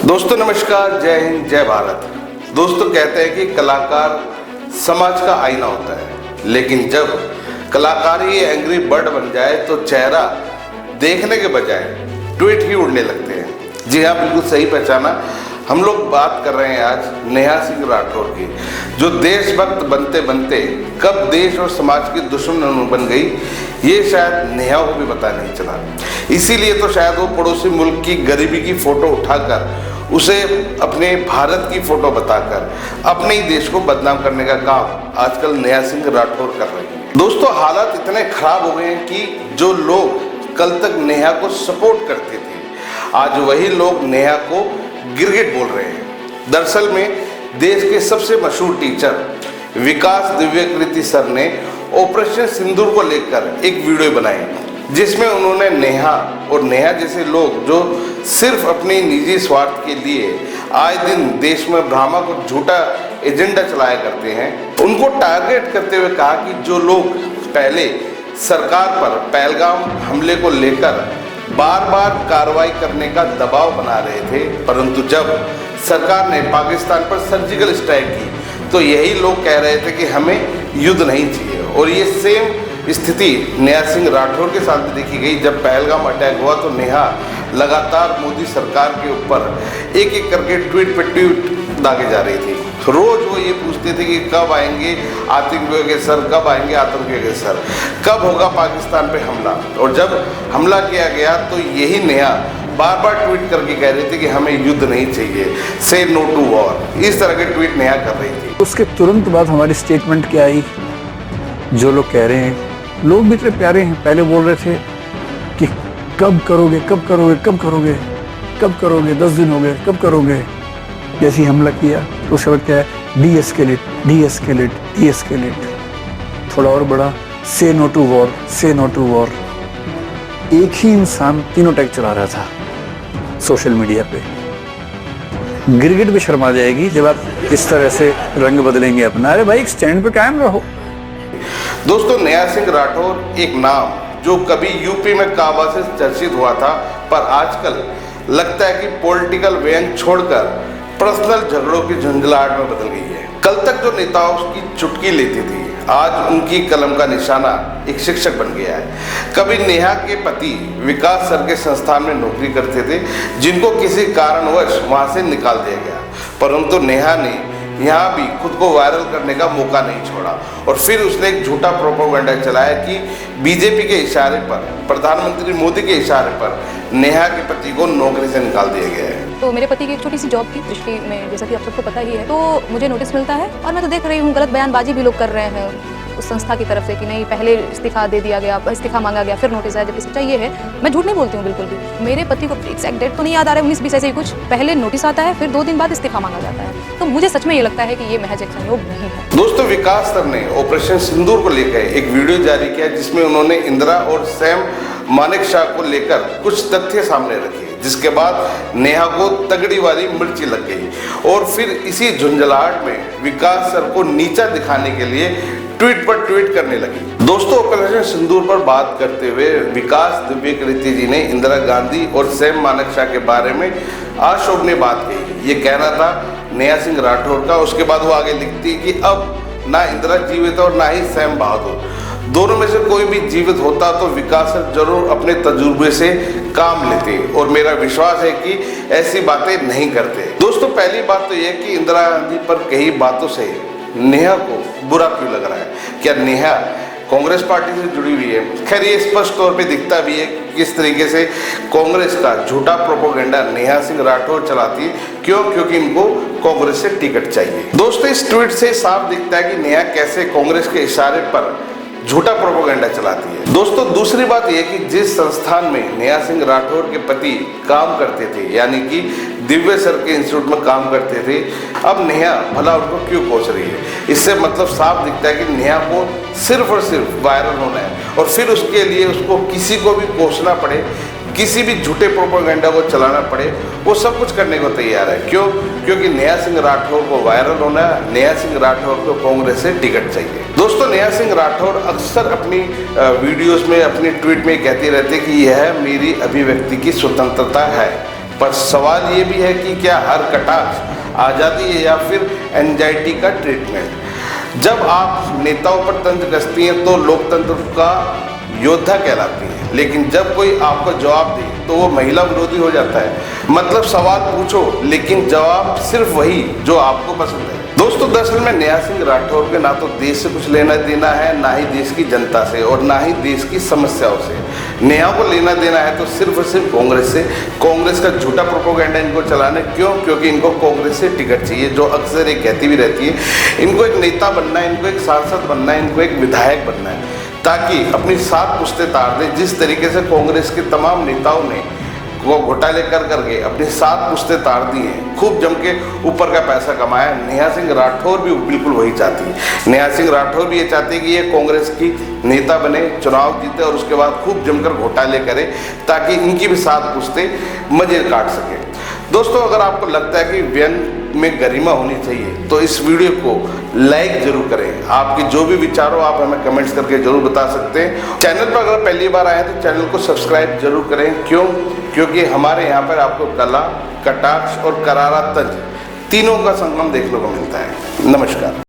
दोस्तों नमस्कार, जय हिंद, जय भारत। दोस्तों कहते हैं कि कलाकार समाज का आईना होता है, लेकिन जब कलाकार ही एंग्री बर्ड बन जाए तो चेहरा देखने के बजाय ट्वीट ही उड़ने लगते हैं। जी हाँ, बिल्कुल सही पहचाना। हम लोग बात कर रहे हैं आज नेहा सिंह राठौर की, जो देशभक्त बनते बनते कब देश और समाज की दुश्मन बन गई, ये शायद नेहा को भी पता नहीं चला। इसीलिए तो शायद वो पड़ोसी मुल्क की गरीबी की फोटो उठाकर उसे अपने भारत की फोटो बताकर अपने ही देश को बदनाम करने का काम आजकल नेहा सिंह राठौर कर रही है। दोस्तों, हालात इतने खराब हो गए हैं कि जो लोग कल तक नेहा को सपोर्ट करते थे, आज वही लोग नेहा को गिरगिट बोल रहे हैं। दरअसल में देश के सबसे मशहूर टीचर विकास दिव्यकृति सर ने ऑपरेशन सिंदूर को लेकर एक वीडियो बनाई, जिसमें उन्होंने नेहा और नेहा जैसे लोग जो सिर्फ अपने निजी स्वार्थ के लिए आए दिन देश में भ्रामक और झूठा एजेंडा चलाया करते हैं, उनको टारगेट करते हुए कहा कि जो लोग पहले सरकार पर पहलगाम हमले को लेकर बार बार कार्रवाई करने का दबाव बना रहे थे, परंतु जब सरकार ने पाकिस्तान पर सर्जिकल स्ट्राइक की तो यही लोग कह रहे थे कि हमें युद्ध नहीं चाहिए। और ये सेम स्थिति नेहा सिंह राठौर के साथ भी देखी गई। जब पहलगाम अटैक हुआ तो नेहा लगातार मोदी सरकार के ऊपर एक एक करके ट्वीट पे ट्वीट दागे जा रही थी। रोज वो ये पूछते थे कि कब आएंगे आतंकियों के सर, कब आएंगे आतंकियों के सर, कब होगा पाकिस्तान पे हमला। और जब हमला किया गया तो यही नेहा बार बार ट्वीट करके कह रही थी कि हमें युद्ध नहीं चाहिए, से नो टू वॉर। इस तरह के ट्वीट नेहा कर रही थी। उसके तुरंत बाद हमारी स्टेटमेंट क्या आई, जो लोग कह रहे हैं, लोग भी इतने प्यारे हैं, पहले बोल रहे थे कि कब करोगे, कब करोगे, कब करोगे, कब करोगे, 10 दिन हो गए, कब करोगे। जैसे ही हमला किया तो उसके बाद क्या है, डीएस्केलेट, डीएस्केलेट, डीएस्केलेट, थोड़ा और बड़ा, से नो टू वॉर, से नो टू वॉर। एक ही इंसान तीनों टैग चला रहा था सोशल मीडिया पे। गिरगिट भी शर्मा जाएगी जब आप इस तरह से रंग बदलेंगे अपना। अरे भाई, एक स्टैंड पे कायम रहो। दोस्तों, नेहा सिंह राठौर एक नाम जो कभी यूपी में काबा से चर्चित हुआ था, पर आजकल लगता है कि पॉलिटिकल व्यंग छोड़कर पर्सनल झगड़ों की झंझलाहट में बदल गई है। कल तक जो नेताओं की चुटकी लेती थी, आज उनकी कलम का निशाना एक शिक्षक बन गया है। कभी नेहा के पति विकास सर के संस्थान में नौकरी करते थे, जिनको किसी कारणवश वहां से निकाल दिया गया, परंतु नेहा ने यहाँ भी खुद को वायरल करने का मौका नहीं छोड़ा और फिर उसने एक झूठा प्रोपेगेंडा चलाया कि बीजेपी के इशारे पर, प्रधानमंत्री मोदी के इशारे पर नेहा के पति को नौकरी से निकाल दिया गया है। तो मेरे पति की एक छोटी सी जॉब थी दृष्टि में, जैसा कि आप सबको पता ही है, तो मुझे नोटिस मिलता है और मैं तो देख रही हूँ गलत बयानबाजी भी लोग कर रहे हैं उस संस्था की तरफ से कि नहीं, पहले इस्तीफा दे दिया गया, इस्तीफा मांगा गया, फिर नोटिस आया। जबकि सच्चाई ये है, मैं झूठ नहीं बोलती हूँ बिल्कुल भी। मेरे पति को एग्जैक्ट डेट तो नहीं याद आ रहा है, 19-20 ऐसे ही कुछ, पहले नोटिस आता है, फिर 2 दिन बाद इस्तीफा मांगा जाता है। तो मुझे सच में ये लगता है कि ये महज एक संयोग नहीं है। दोस्तों, विकास सर ने ऑपरेशन सिंदूर को लेकर एक वीडियो जारी किया, जिसमें उन्होंने इंदिरा और सैम मानेकशॉ को लेकर कुछ तथ्य सामने रखे, जिसके बाद नेहा को तगड़ी वाली मिर्ची लग गई और फिर इसी झुंझलाहट में विकास सर को नीचा दिखाने के लिए ट्वीट पर ट्वीट करने लगी। दोस्तों, ऑपरेशन सिंदूर पर बात करते हुए विकास दिव्यकृति जी ने इंदिरा गांधी और सैम मानेकशॉ के बारे में अशोभनीय बात कही। ये कहना था नेहा सिंह राठौर का। उसके बाद वो आगे लिखती कि अब ना इंदिरा जीवित और ना ही सैम बहादुर, दोनों में से कोई भी जीवित होता तो विकास सर जरूर अपने तजुर्बे से काम लेते और मेरा विश्वास है कि ऐसी बातें नहीं करते। दोस्तों, पहली बात तो यह कि इंदिरा गांधी पर कई बातों से नेहा को बुरा क्यों लग रहा है? क्या नेहा कांग्रेस पार्टी से जुड़ी हुई है? खैर, ये स्पष्ट तौर पे दिखता भी है किस तरीके से कांग्रेस का झूठा प्रोपेगेंडा नेहा सिंह राठौर चलाती है। क्यों? क्योंकि इनको कांग्रेस से टिकट चाहिए। दोस्तों, इस ट्वीट से साफ दिखता है कि नेहा कैसे कांग्रेस के इशारे पर झूठा प्रोपेगेंडा चलाती है। दोस्तों, दूसरी बात यह कि जिस संस्थान में नेहा सिंह राठौर के पति काम करते थे, यानी कि दिव्य सर के इंस्टीट्यूट में काम करते थे, अब नेहा भला उनको क्यों कोस रही है? इससे मतलब साफ दिखता है कि नेहा को सिर्फ और सिर्फ वायरल होना है और फिर उसके लिए उसको किसी को भी कोसना पड़े, किसी भी झूठे प्रोपेगेंडा को चलाना पड़े, वो सब कुछ करने को तैयार है। क्यों? क्योंकि नेहा सिंह राठौर को वायरल होना है, नेहा सिंह राठौर को कांग्रेस से टिकट चाहिए। दोस्तों, नेहा सिंह राठौर अक्सर अपनी वीडियोस में, अपनी ट्वीट में कहती रहती है कि यह मेरी अभिव्यक्ति की स्वतंत्रता है, पर सवाल ये भी है कि क्या हर कटाक्ष आज़ादी है या फिर एंजाइटी का ट्रीटमेंट। जब आप नेताओं पर तंज कसती हैं तो लोकतंत्र का योद्धा कहलाती हैं, लेकिन जब कोई आपको जवाब दे तो वो महिला विरोधी हो जाता है। मतलब सवाल पूछो लेकिन जवाब सिर्फ वही जो आपको पसंद है। दोस्तों, दरअसल में नेहा सिंह राठौर के ना तो देश से कुछ लेना देना है, ना ही देश की जनता से, और ना ही देश की समस्याओं से। नेहा को लेना देना है तो सिर्फ और सिर्फ कांग्रेस से। कांग्रेस का झूठा प्रोपेगेंडा इनको चलाना। क्यों? क्योंकि इनको कांग्रेस से टिकट चाहिए, जो अक्सर ये कहती भी रहती है। इनको एक नेता बनना है, इनको एक सांसद बनना है, इनको एक विधायक बनना है, ताकि अपनी 7 पुश्तें तार दें। जिस तरीके से कांग्रेस के तमाम नेताओं ने वो घोटाले कर करके अपनी 7 पुश्तें तार दी हैं, खूब जम के ऊपर का पैसा कमाया। नेहा सिंह राठौर भी बिल्कुल वही चाहती है। नेहा सिंह राठौर भी ये चाहती है कि ये कांग्रेस की नेता बने, चुनाव जीते और उसके बाद खूब जमकर घोटाले करे, ताकि इनकी भी 7 पुश्तें मजे काट सके। दोस्तों, अगर आपको लगता है कि व्यंग में गरिमा होनी चाहिए तो इस वीडियो को लाइक जरूर करें। आपके जो भी विचार हो आप हमें कमेंट्स करके जरूर बता सकते हैं। चैनल पर अगर पहली बार आए तो चैनल को सब्सक्राइब जरूर करें। क्यों? क्योंकि हमारे यहाँ पर आपको कला, कटाक्ष और करारा तंज तीनों का संगम देखने को मिलता है। नमस्कार।